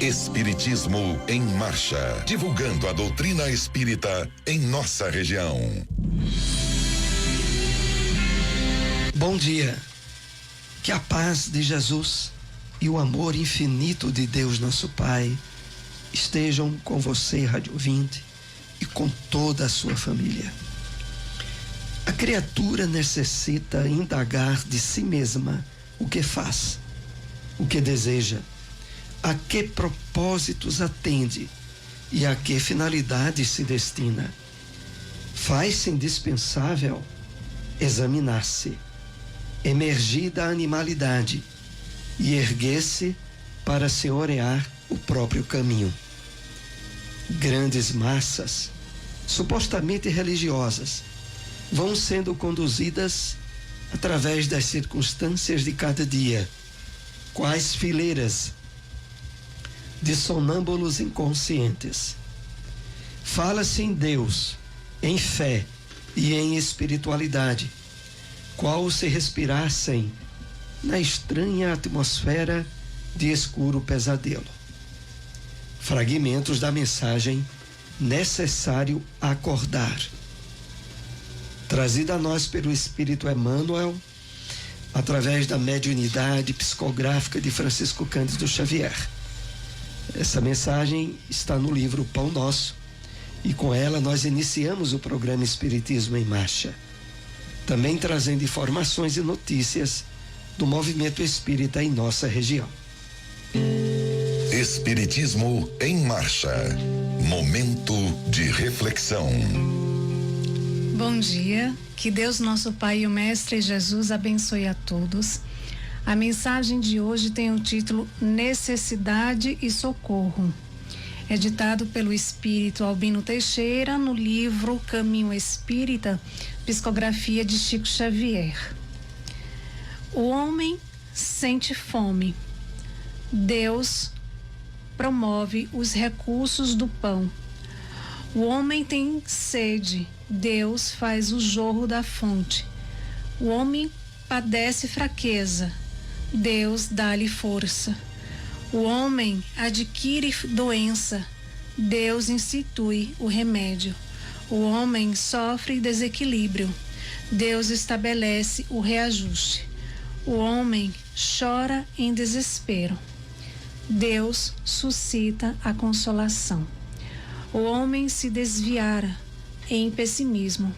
Espiritismo em Marcha, divulgando a doutrina espírita em nossa região. Bom dia. Que a paz de Jesus e o amor infinito de Deus nosso Pai estejam com você, rádio ouvinte, e com toda a sua família. A criatura necessita indagar de si mesma o que faz, o que deseja, a que propósitos atende e a que finalidade se destina. Faz-se indispensável examinar-se, emergir da animalidade e erguer-se para se orear o próprio caminho. Grandes massas, supostamente religiosas, vão sendo conduzidas através das circunstâncias de cada dia, quais fileiras de sonâmbulos inconscientes. Fala-se em Deus, em fé e em espiritualidade, qual se respirassem na estranha atmosfera de escuro pesadelo. Fragmentos da mensagem necessário acordar, trazida a nós pelo Espírito Emmanuel, através da mediunidade psicográfica de Francisco Cândido Xavier. Essa mensagem está no livro Pão Nosso, e com ela nós iniciamos o programa Espiritismo em Marcha, também trazendo informações e notícias do movimento espírita em nossa região. Espiritismo em Marcha, momento de reflexão. Bom dia, que Deus nosso Pai e o Mestre Jesus abençoe a todos. A mensagem de hoje tem o título Necessidade e Socorro. É ditado pelo Espírito Albino Teixeira no livro Caminho Espírita, psicografia de Chico Xavier. O homem sente fome. Deus promove os recursos do pão. O homem tem sede. Deus faz o jorro da fonte. O homem padece fraqueza. Deus dá-lhe força. O homem adquire doença. Deus institui o remédio. O homem sofre desequilíbrio. Deus estabelece o reajuste. O homem chora em desespero. Deus suscita a consolação. O homem se desviara em pessimismo,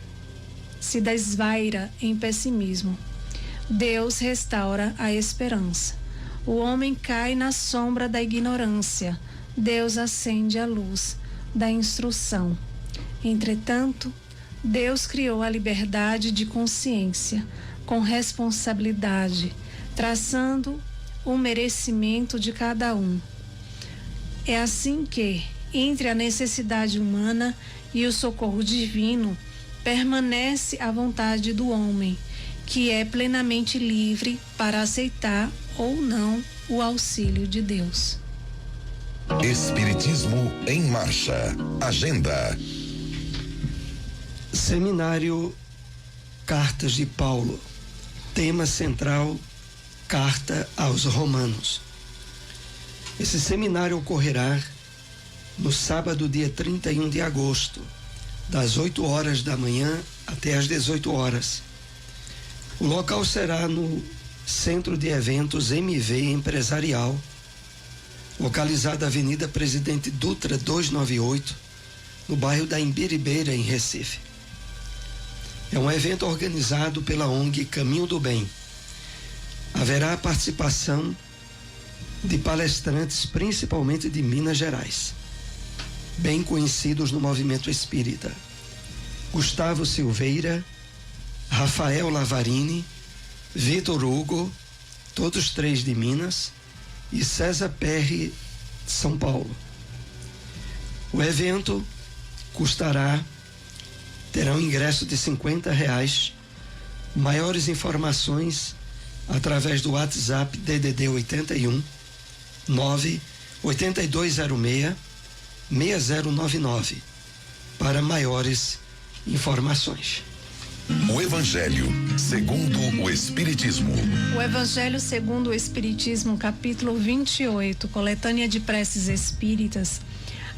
se desvaira em pessimismo. Deus restaura a esperança. O homem cai na sombra da ignorância. Deus acende a luz da instrução. Entretanto, Deus criou a liberdade de consciência com responsabilidade, traçando o merecimento de cada um. É assim que, entre a necessidade humana e o socorro divino, permanece a vontade do homem, que é plenamente livre para aceitar ou não o auxílio de Deus. Espiritismo em Marcha. Agenda. Seminário Cartas de Paulo. Tema central: Carta aos Romanos. Esse seminário ocorrerá no sábado, dia 31 de agosto, das 8 horas da manhã até as 18 horas. O local será no Centro de Eventos MV Empresarial, localizado na Avenida Presidente Dutra 298, no bairro da Imbiribeira, em Recife. É um evento organizado pela ONG Caminho do Bem. Haverá a participação de palestrantes, principalmente de Minas Gerais, bem conhecidos no movimento espírita: Gustavo Silveira, Rafael Lavarini, Vitor Hugo, todos três de Minas, e César Perry, de São Paulo. O evento terá um ingresso de R$50. Maiores informações através do WhatsApp DDD 81 98206 6099 para maiores informações. O Evangelho segundo o Espiritismo. O Evangelho segundo o Espiritismo, capítulo 28, coletânea de preces espíritas,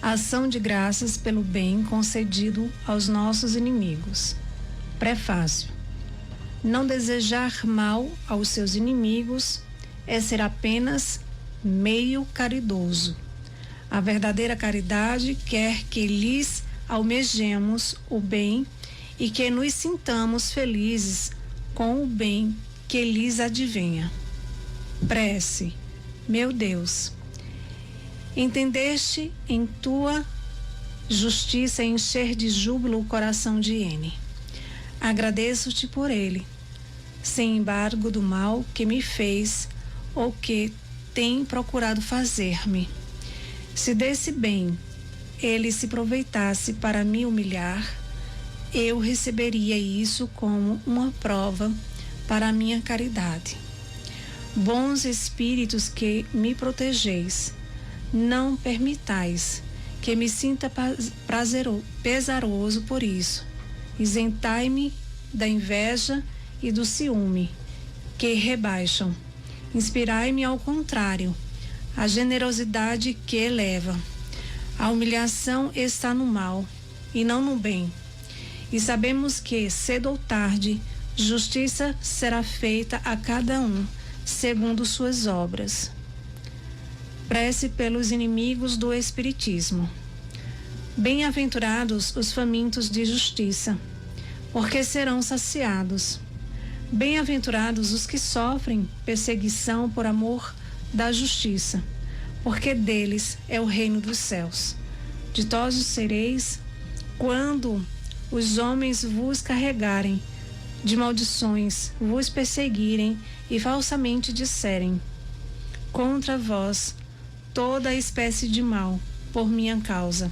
ação de graças pelo bem concedido aos nossos inimigos. Prefácio. Não desejar mal aos seus inimigos é ser apenas meio caridoso. A verdadeira caridade quer que lhes almejemos o bem e que nos sintamos felizes com o bem que lhes advenha. Prece. Meu Deus, entendeste em tua justiça encher de júbilo o coração de N. Agradeço-te por ele, sem embargo do mal que me fez ou que tem procurado fazer-me. Se desse bem ele se aproveitasse para me humilhar, eu receberia isso como uma prova para a minha caridade. Bons espíritos que me protegeis, não permitais que me sinta pesaroso por isso. Isentai-me da inveja e do ciúme, que rebaixam. Inspirai-me ao contrário, a generosidade que eleva. A humilhação está no mal e não no bem. E sabemos que, cedo ou tarde, justiça será feita a cada um, segundo suas obras. Prece pelos inimigos do Espiritismo. Bem-aventurados os famintos de justiça, porque serão saciados. Bem-aventurados os que sofrem perseguição por amor da justiça, porque deles é o reino dos céus. Ditosos sereis quando os homens vos carregarem de maldições, vos perseguirem e falsamente disserem contra vós toda espécie de mal por minha causa.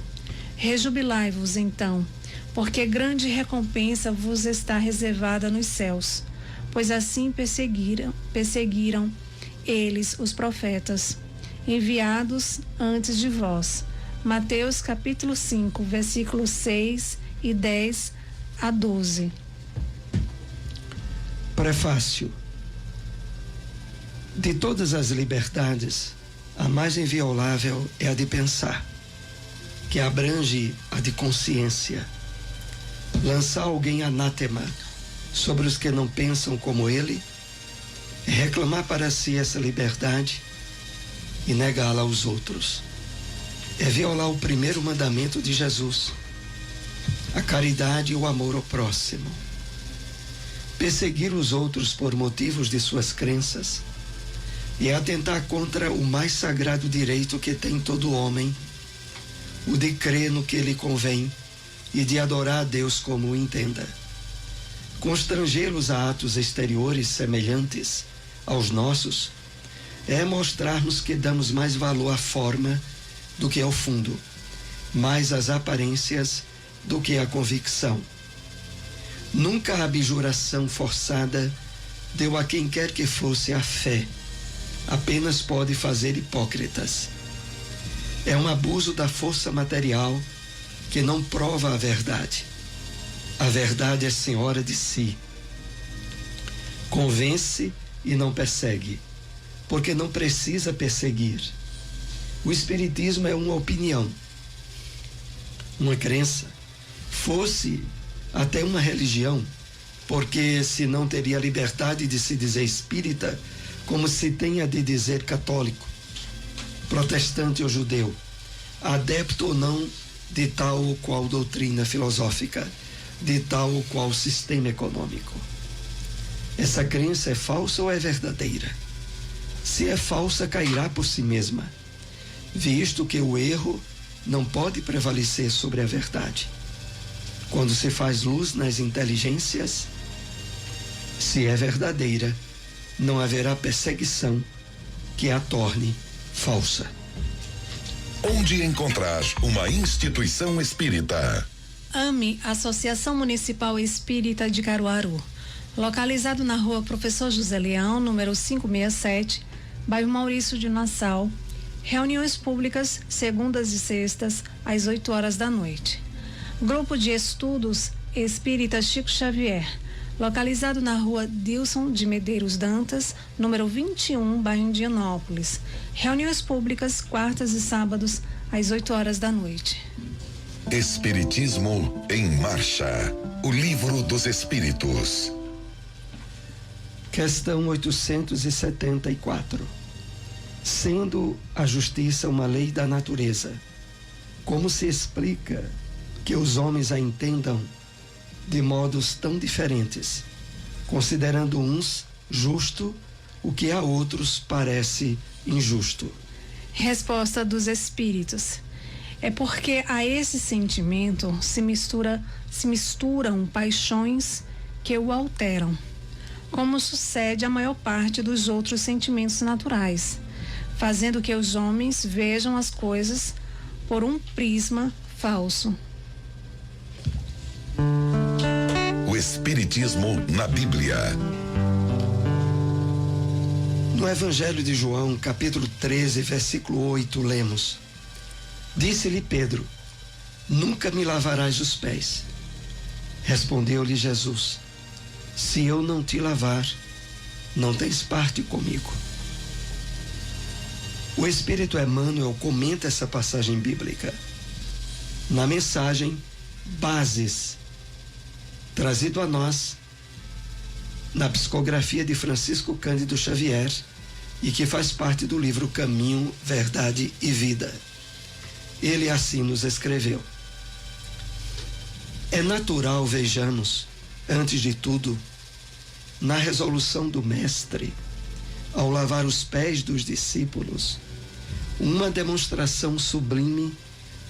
Rejubilai-vos então, porque grande recompensa vos está reservada nos céus, pois assim perseguiram eles os profetas, enviados antes de vós. Mateus capítulo 5, versículos 6 e 10 a 12. Prefácio. De todas as liberdades, a mais inviolável é a de pensar, que abrange a de consciência. Lançar alguém anátema sobre os que não pensam como ele é reclamar para si essa liberdade e negá-la aos outros. É violar o primeiro mandamento de Jesus, a caridade e o amor ao próximo. Perseguir os outros por motivos de suas crenças é atentar contra o mais sagrado direito que tem todo homem, o de crer no que lhe convém e de adorar a Deus como o entenda. Constrangê-los a atos exteriores semelhantes aos nossos é mostrarmos que damos mais valor à forma do que ao fundo, mais às aparências do que à convicção. Nunca a abjuração forçada deu a quem quer que fosse a fé, apenas pode fazer hipócritas. É um abuso da força material que não prova a verdade. A verdade é senhora de si. Convence e não persegue, porque não precisa perseguir. O Espiritismo é uma opinião, uma crença, fosse até uma religião, porque se não teria liberdade de se dizer espírita, como se tem a de dizer católico, protestante ou judeu, adepto ou não de tal ou qual doutrina filosófica, de tal ou qual sistema econômico. Essa crença é falsa ou é verdadeira? Se é falsa, cairá por si mesma, visto que o erro não pode prevalecer sobre a verdade. Quando se faz luz nas inteligências, se é verdadeira, não haverá perseguição que a torne falsa. Onde encontrar uma instituição espírita? AME, Associação Municipal Espírita de Caruaru, localizado na rua Professor José Leão, número 567, bairro Maurício de Nassau. Reuniões públicas, segundas e sextas, às 8 horas da noite. Grupo de Estudos Espírita Chico Xavier, localizado na rua Dilson de Medeiros Dantas, número 21, bairro Indianópolis. Reuniões públicas, quartas e sábados, às 8 horas da noite. Espiritismo em Marcha. O Livro dos Espíritos. Questão 874. Sendo a justiça uma lei da natureza, como se explica que os homens a entendam de modos tão diferentes, considerando uns justo o que a outros parece injusto? Resposta dos espíritos. É porque a esse sentimento se misturam paixões que o alteram, como sucede à maior parte dos outros sentimentos naturais, fazendo que os homens vejam as coisas por um prisma falso. O Espiritismo na Bíblia. No Evangelho de João, capítulo 13, versículo 8, lemos: Disse-lhe Pedro: Nunca me lavarás os pés. Respondeu-lhe Jesus: Se eu não te lavar, não tens parte comigo. O Espírito Emmanuel comenta essa passagem bíblica na mensagem Bases, trazido a nós na psicografia de Francisco Cândido Xavier e que faz parte do livro Caminho, Verdade e Vida. Ele assim nos escreveu: É natural, vejamos, antes de tudo, na resolução do Mestre, ao lavar os pés dos discípulos, uma demonstração sublime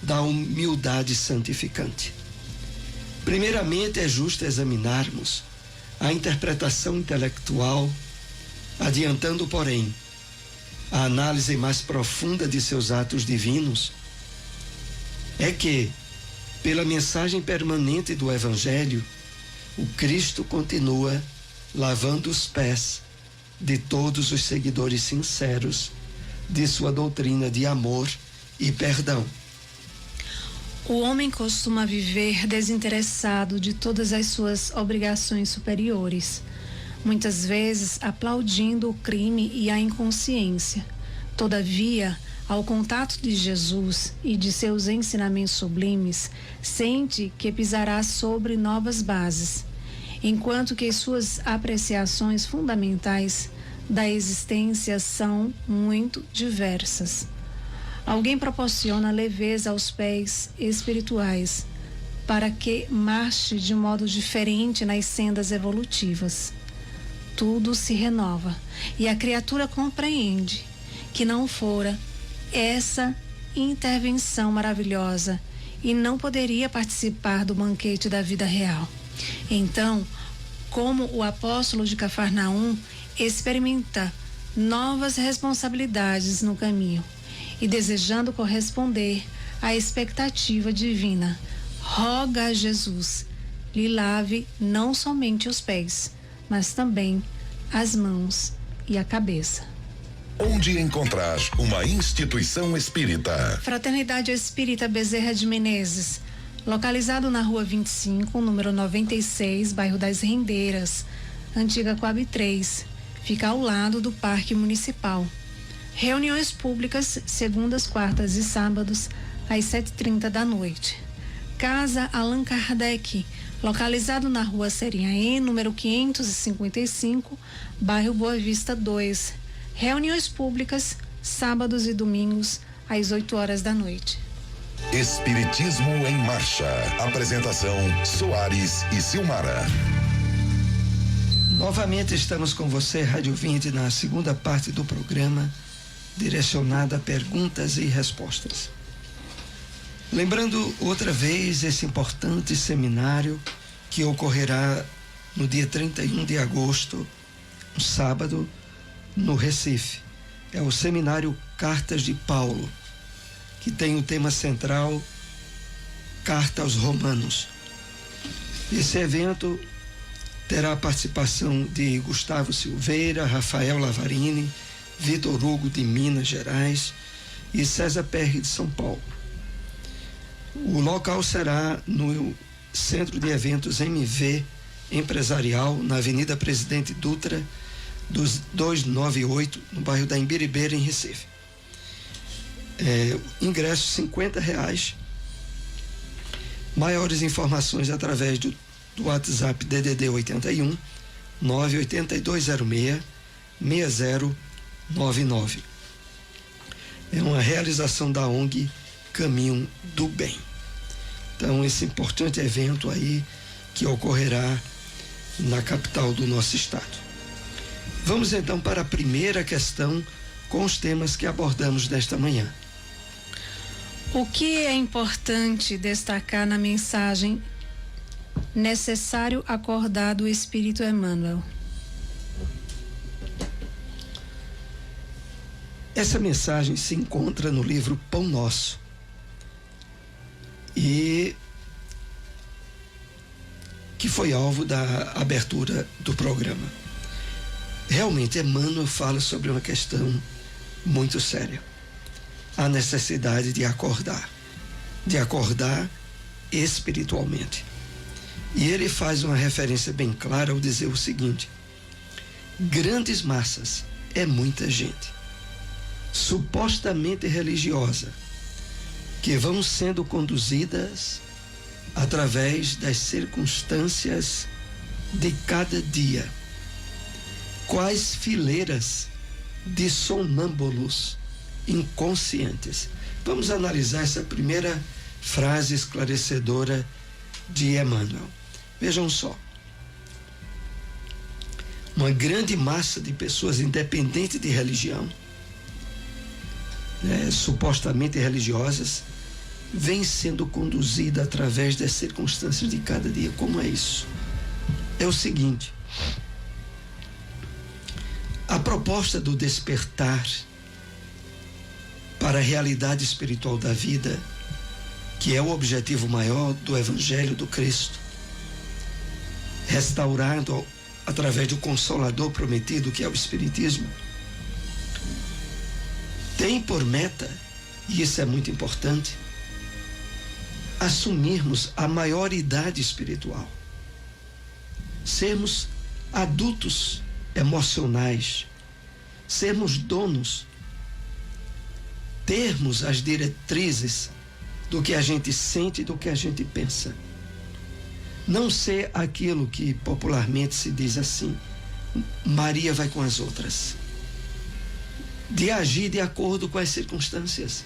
da humildade santificante. Primeiramente, é justo examinarmos a interpretação intelectual, adiantando, porém, a análise mais profunda de seus atos divinos, é que, pela mensagem permanente do Evangelho, o Cristo continua lavando os pés de todos os seguidores sinceros de sua doutrina de amor e perdão. O homem costuma viver desinteressado de todas as suas obrigações superiores, muitas vezes aplaudindo o crime e a inconsciência. Todavia, ao contato de Jesus e de seus ensinamentos sublimes, sente que pisará sobre novas bases, enquanto que suas apreciações fundamentais da existência são muito diversas. Alguém proporciona leveza aos pés espirituais para que marche de modo diferente nas sendas evolutivas. Tudo se renova e a criatura compreende que não fora essa intervenção maravilhosa e não poderia participar do banquete da vida real. Então, como o apóstolo de Cafarnaum, experimenta novas responsabilidades no caminho e, desejando corresponder à expectativa divina, roga a Jesus lhe lave não somente os pés, mas também as mãos e a cabeça. Onde encontrar uma instituição espírita? Fraternidade Espírita Bezerra de Menezes, localizado na rua 25, número 96, bairro das Rendeiras, antiga Coab 3, fica ao lado do Parque Municipal. Reuniões públicas, segundas, quartas e sábados, às 7h30 da noite. Casa Allan Kardec, localizado na rua Serinhaém, número 555, bairro Boa Vista 2. Reuniões públicas, sábados e domingos, às 8 horas da noite. Espiritismo em Marcha. Apresentação: Soares e Silmara. Novamente estamos com você, Rádio 20, na segunda parte do programa, direcionada a perguntas e respostas. Lembrando outra vez esse importante seminário que ocorrerá no dia 31 de agosto, um sábado, no Recife. É o seminário Cartas de Paulo, que tem o tema central Carta aos Romanos. Esse evento terá a participação de Gustavo Silveira, Rafael Lavarini, Vitor Hugo de Minas Gerais e César Perry de São Paulo. O local será no Centro de Eventos MV, empresarial na Avenida Presidente Dutra, 298, no bairro da Imbiribeira, em Recife. Ingresso R$50. Maiores informações através do WhatsApp DDD 81 98206 6099. É uma realização da ONG Caminho do Bem. Então, esse importante evento aí que ocorrerá na capital do nosso estado. Vamos então para a primeira questão com os temas que abordamos nesta manhã. O que é importante destacar na mensagem necessário acordar do Espírito Emmanuel? Essa mensagem se encontra no livro Pão Nosso. E que foi alvo da abertura do programa. Realmente, Emmanuel fala sobre uma questão muito séria. A necessidade de acordar espiritualmente. E ele faz uma referência bem clara ao dizer o seguinte: grandes massas é muita gente, supostamente religiosa, que vão sendo conduzidas através das circunstâncias de cada dia. Quais fileiras de sonâmbulos inconscientes. Vamos analisar essa primeira frase esclarecedora de Emmanuel. Vejam só. Uma grande massa de pessoas, independente de religião, supostamente religiosas, vem sendo conduzida através das circunstâncias de cada dia. Como é isso? É o seguinte: a proposta do despertar para a realidade espiritual da vida, que é o objetivo maior do Evangelho do Cristo, restaurado através do Consolador prometido, que é o Espiritismo, tem por meta, e isso é muito importante, assumirmos a maioridade espiritual, sermos adultos emocionais, sermos donos, termos as diretrizes do que a gente sente e do que a gente pensa. Não ser aquilo que popularmente se diz assim: Maria vai com as outras. De agir de acordo com as circunstâncias.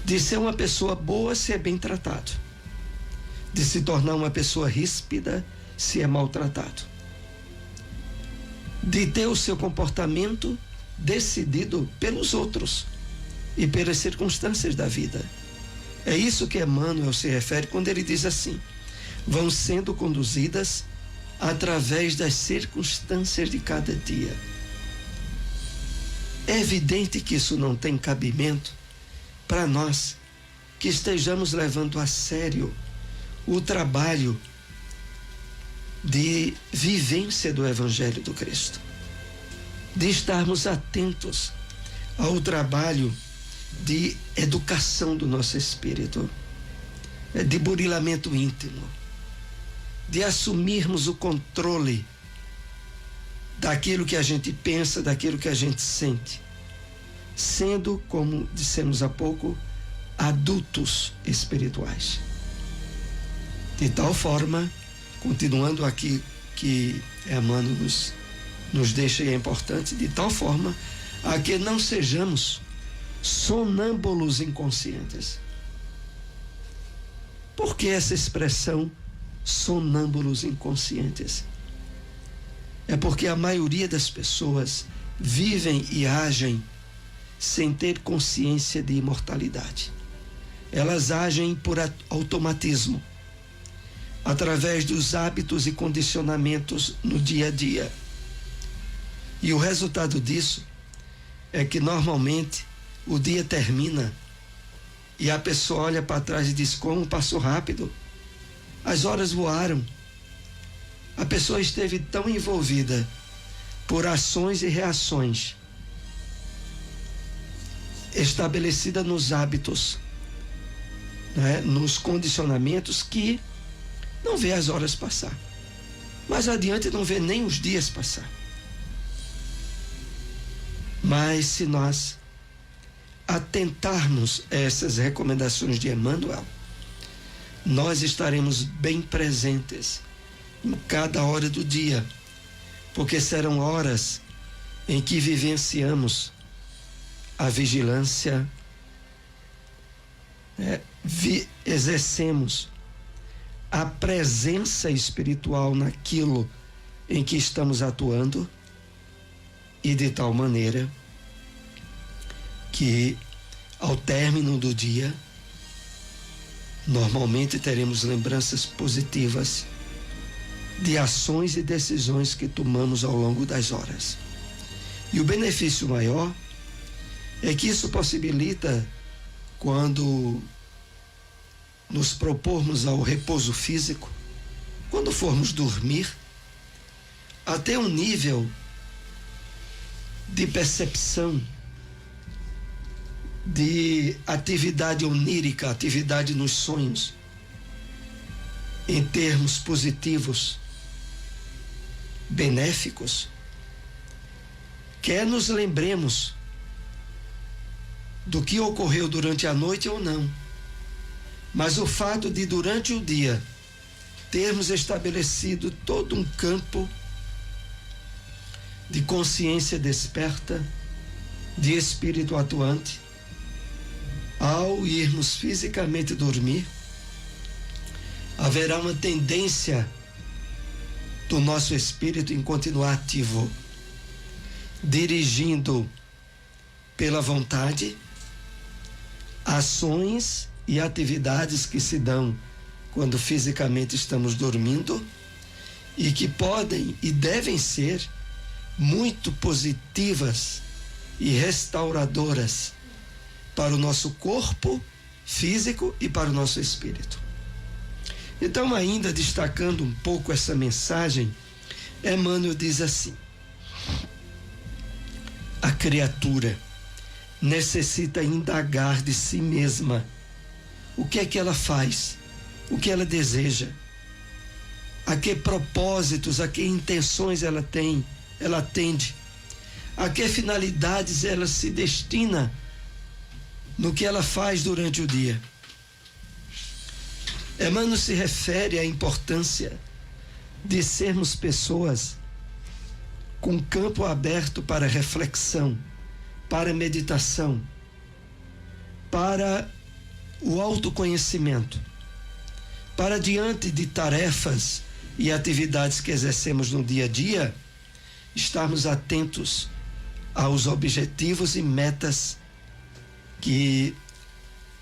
De ser uma pessoa boa se é bem tratado. De se tornar uma pessoa ríspida se é maltratado. De ter o seu comportamento decidido pelos outros e pelas circunstâncias da vida. É isso que Emmanuel se refere quando ele diz assim: vão sendo conduzidas através das circunstâncias de cada dia. É evidente que isso não tem cabimento para nós que estejamos levando a sério o trabalho de vivência do Evangelho do Cristo, de estarmos atentos ao trabalho de educação do nosso espírito, de burilamento íntimo, de assumirmos o controle daquilo que a gente pensa, daquilo que a gente sente, sendo, como dissemos há pouco, adultos espirituais. De tal forma, continuando aqui que Emmanuel nos deixa, e é importante, de tal forma a que não sejamos sonâmbulos inconscientes. Por que essa expressão sonâmbulos inconscientes? É porque a maioria das pessoas vivem e agem sem ter consciência de imortalidade. Elas agem por automatismo, através dos hábitos e condicionamentos no dia a dia. E o resultado disso é que normalmente o dia termina e a pessoa olha para trás e diz: como passou rápido, as horas voaram. A pessoa esteve tão envolvida por ações e reações estabelecida nos hábitos, nos condicionamentos, que não vê as horas passar. Mais adiante não vê nem os dias passar. Mas se nós atentarmos a essas recomendações de Emmanuel, nós estaremos bem presentes em cada hora do dia, porque serão horas em que vivenciamos a vigilância, exercemos a presença espiritual naquilo em que estamos atuando, e de tal maneira que ao término do dia normalmente teremos lembranças positivas de ações e decisões que tomamos ao longo das horas. E o benefício maior é que isso possibilita, quando nos propormos ao repouso físico, quando formos dormir, até um nível de percepção, de atividade onírica, atividade nos sonhos, em termos positivos, benéficos, quer nos lembremos do que ocorreu durante a noite ou não, mas o fato de durante o dia termos estabelecido todo um campo de consciência desperta, de espírito atuante, ao irmos fisicamente dormir, haverá uma tendência do nosso espírito em continuar ativo, dirigindo pela vontade ações e atividades que se dão quando fisicamente estamos dormindo e que podem e devem ser muito positivas e restauradoras para o nosso corpo físico e para o nosso espírito. Então, ainda destacando um pouco essa mensagem, Emmanuel diz assim: a criatura necessita indagar de si mesma o que é que ela faz, o que ela deseja, a que propósitos, a que intenções ela tem, ela atende, a que finalidades ela se destina no que ela faz durante o dia. Emmanuel se refere à importância de sermos pessoas com campo aberto para reflexão, para meditação, para o autoconhecimento, para diante de tarefas e atividades que exercemos no dia a dia, estarmos atentos aos objetivos e metas que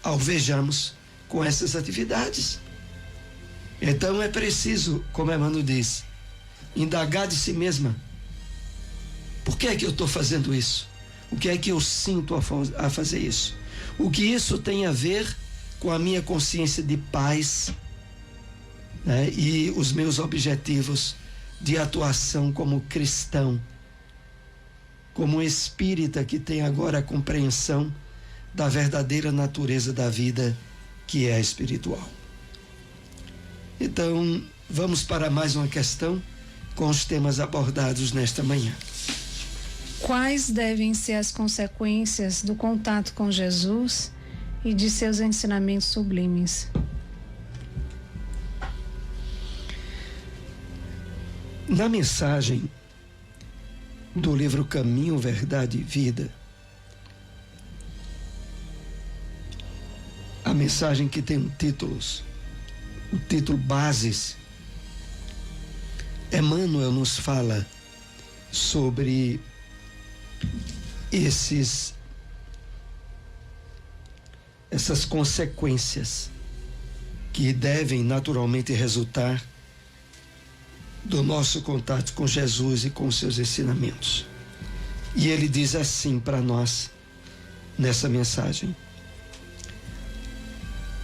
alvejamos com essas atividades. Então é preciso, como Emmanuel diz, indagar de si mesma. Por que é que eu estou fazendo isso? O que é que eu sinto a fazer isso? O que isso tem a ver com a minha consciência de paz, né, e os meus objetivos de atuação como cristão, como espírita que tem agora a compreensão da verdadeira natureza da vida, que é a espiritual. Então, vamos para mais uma questão com os temas abordados nesta manhã. Quais devem ser as consequências do contato com Jesus e de seus ensinamentos sublimes? Na mensagem do livro Caminho, Verdade e Vida, a mensagem que tem o título Bases, Emmanuel nos fala sobre essas consequências que devem naturalmente resultar do nosso contato com Jesus e com seus ensinamentos. E ele diz assim para nós nessa mensagem: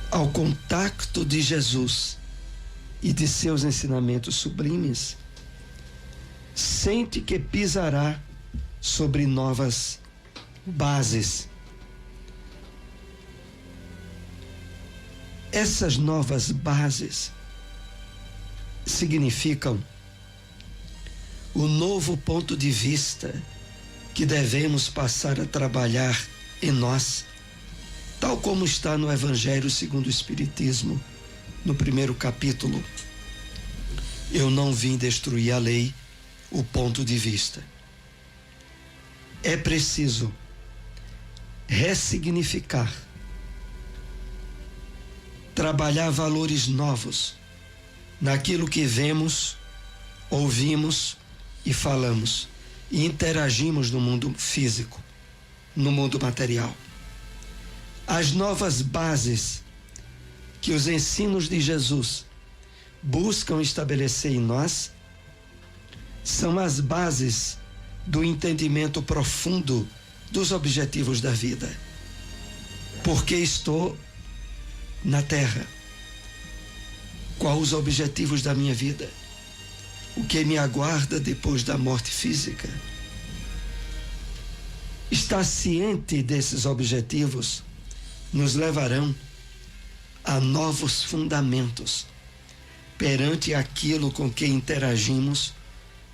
ao contato de Jesus e de seus ensinamentos sublimes, sente que pisará sobre novas bases. Essas novas bases significam o novo ponto de vista que devemos passar a trabalhar em nós, tal como está no Evangelho segundo o Espiritismo, no 1º capítulo. Eu não vim destruir a lei, o ponto de vista. É preciso ressignificar, trabalhar valores novos naquilo que vemos, ouvimos e falamos e interagimos no mundo físico, no mundo material. As novas bases que os ensinos de Jesus buscam estabelecer em nós são as bases do entendimento profundo dos objetivos da vida. Porque estou na Terra? Quais os objetivos da minha vida? O que me aguarda depois da morte física? Estar ciente desses objetivos nos levarão a novos fundamentos perante aquilo com que interagimos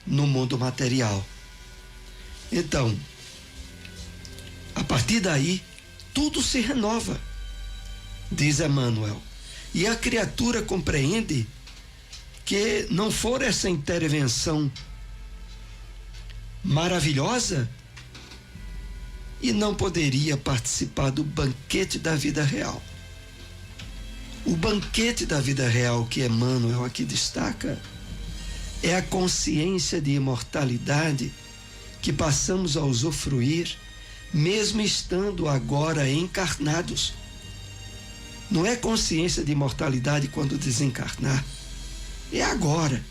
no mundo material. Então, a partir daí, tudo se renova, diz Emmanuel. E a criatura compreende que não for essa intervenção maravilhosa e não poderia participar do banquete da vida real. O banquete da vida real que Emmanuel aqui destaca é a consciência de imortalidade que passamos a usufruir, mesmo estando agora encarnados. Não é consciência de imortalidade quando desencarnar, é agora.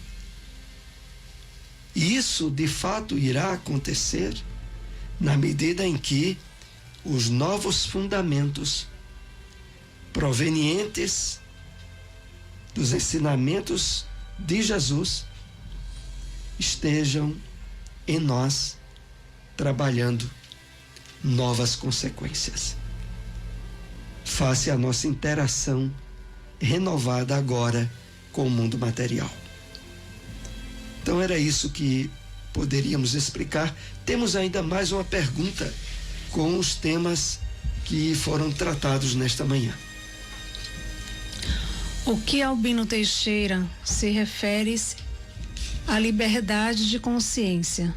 E isso, de fato, irá acontecer na medida em que os novos fundamentos provenientes dos ensinamentos de Jesus estejam em nós, trabalhando novas consequências face à nossa interação renovada agora com o mundo material. Então era isso que poderíamos explicar. Temos ainda mais uma pergunta com os temas que foram tratados nesta manhã. O que Albino Teixeira se refere à liberdade de consciência?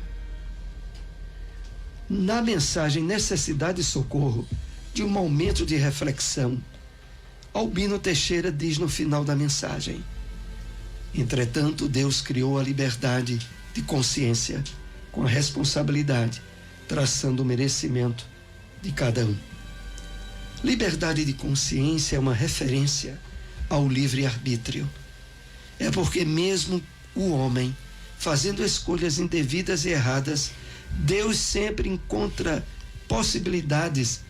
Na mensagem Necessidade e Socorro, de um momento de reflexão, Albino Teixeira diz no final da mensagem: entretanto, Deus criou a liberdade de consciência com a responsabilidade, traçando o merecimento de cada um. Liberdade de consciência é uma referência ao livre-arbítrio. É porque mesmo o homem fazendo escolhas indevidas e erradas, Deus sempre encontra possibilidades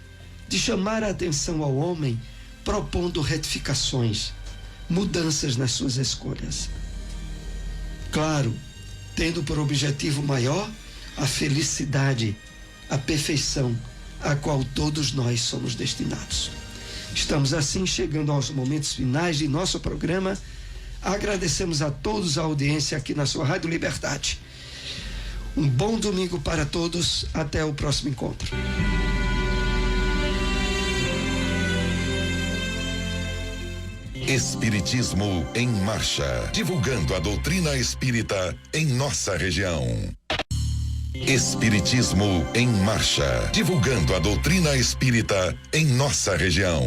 de chamar a atenção ao homem, propondo retificações, mudanças nas suas escolhas. Claro, tendo por objetivo maior a felicidade, a perfeição, a qual todos nós somos destinados. Estamos assim chegando aos momentos finais de nosso programa. Agradecemos a todos a audiência aqui na sua Rádio Liberdade. Um bom domingo para todos. Até o próximo encontro. Espiritismo em Marcha, divulgando a doutrina espírita em nossa região. Espiritismo em Marcha, divulgando a doutrina espírita em nossa região.